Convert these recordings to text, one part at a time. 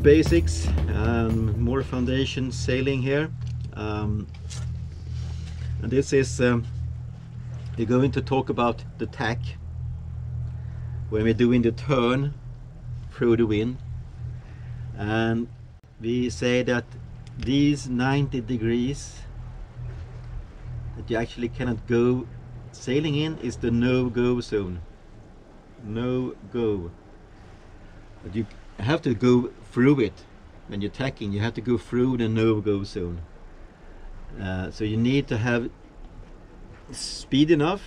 basics and more foundation sailing here. And this is we're going to talk about the tack when we're doing the turn through the wind. And we say that these 90 degrees that you actually cannot go sailing in is the no-go zone. No-go. But you have to go through it. When you're tacking, you have to go through the no-go zone. So you need to have speed enough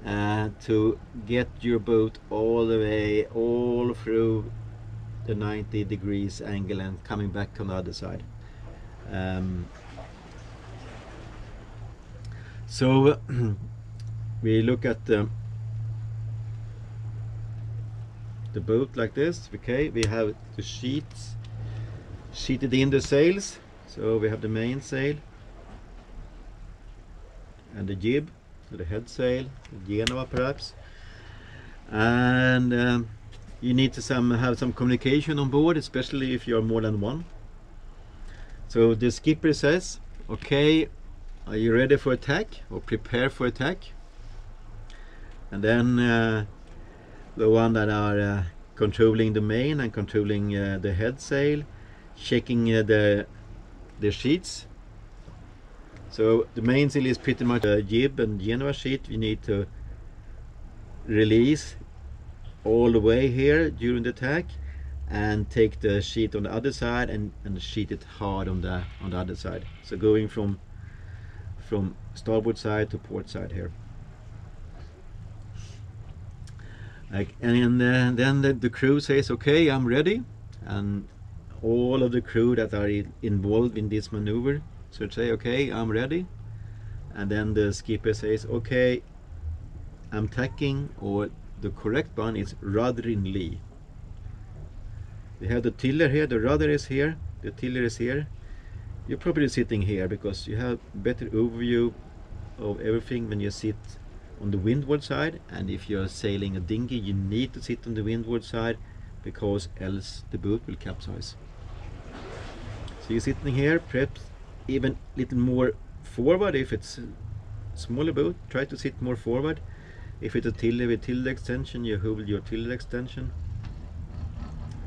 to get your boat all the way, all through the 90 degrees angle and coming back on the other side. So we look at the boat like this. Okay, we have the sheeted in the sails. So we have the mainsail and the jib, so the head sail, the Genoa perhaps, and you need to have some communication on board, especially if you're more than one. So the skipper says, okay, are you ready for attack, or prepare for attack? And then the one that are controlling the main and controlling the head sail, checking the sheets. So the mainsail is pretty much a jib and Genoa sheet. You need to release all the way here during the attack and take the sheet on the other side and sheet it hard on the other side. So going from starboard side to port side here. And then the crew says, okay, I'm ready, and all of the crew that are involved in this maneuver should say, okay, I'm ready. And then the skipper says, okay, I'm tacking, or the correct one is rudder in lee. We have the tiller here, the rudder is here, the tiller is here. You're probably sitting here because you have better overview of everything when you sit on the windward side, and if you're sailing a dinghy you need to sit on the windward side because else the boat will capsize. So you're sitting here, perhaps even a little more forward. If it's a smaller boat, try to sit more forward. If it's a tiller with tiller extension, you hold your tiller extension,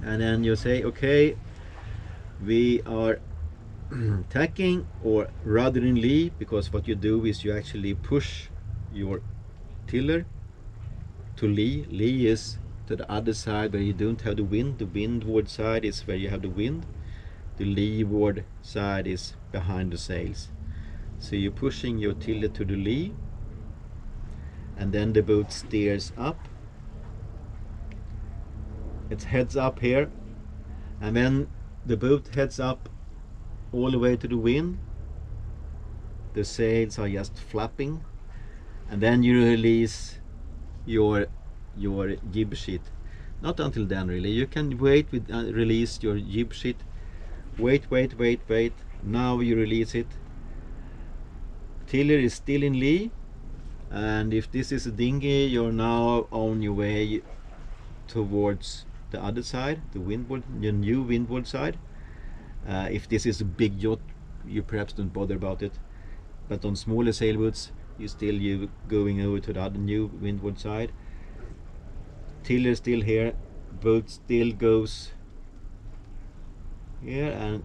and then you say, okay, we are tacking or rudder in lee, because what you do is you actually push your tiller to lee. Lee is to the other side where you don't have the wind. The windward side is where you have the wind. The leeward side is behind the sails. So you're pushing your tiller to the lee, and then the boat steers up. It heads up here, and then the boat heads up all the way to the wind. The sails are just flapping, and then you release your jib sheet. Not until then, really. You can wait with release your jib sheet. Wait. Now you release it. Tiller is still in lee, and if this is a dinghy, you're now on your way towards the other side, the new windward side. If this is a big yacht, you perhaps don't bother about it, but on smaller sailboats, you going over to the other new windward side. Tiller still here, boat still goes here, and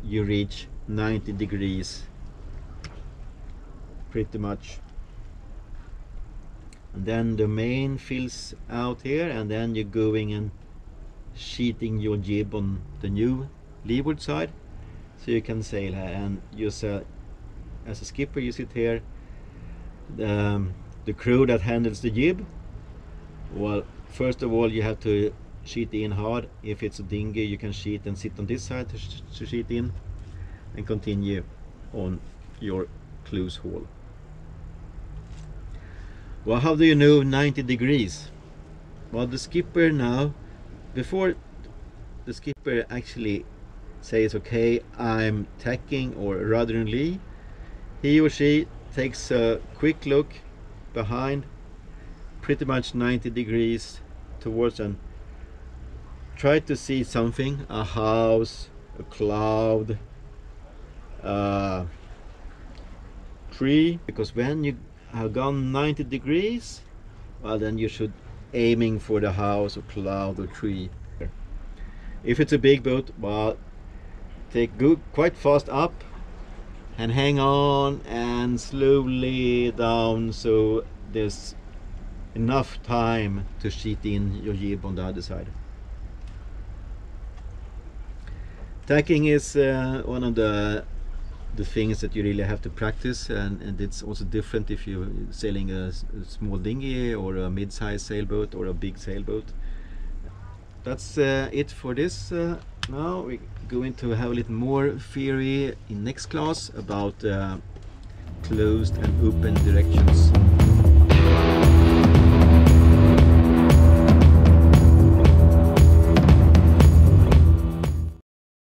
you reach 90 degrees pretty much. And then the main fills out here, and then you're going and sheeting your jib on the new leeward side, so you can sail here. And you as a skipper, you sit here. The crew that handles the jib, well, first of all you have to sheet in hard. If it's a dinghy, you can sheet and sit on this side to sheet in and continue on your close haul. Well, how do you know 90 degrees? Well, the skipper now, before the skipper actually says, okay, I'm tacking or rudder in lee, he or she takes a quick look behind, pretty much 90 degrees towards, and try to see something, a house, a cloud, a tree, because when you have gone 90 degrees, well, then you should aiming for the house or cloud or tree. If it's a big boat, well, take good quite fast up and hang on and slowly down, so there's enough time to sheet in your jib on the other side. Tacking is one of the things that you really have to practice, and it's also different if you're sailing a small dinghy or a mid-size sailboat or a big sailboat. That's it for this. Now we're going to have a little more theory in next class about closed and open directions.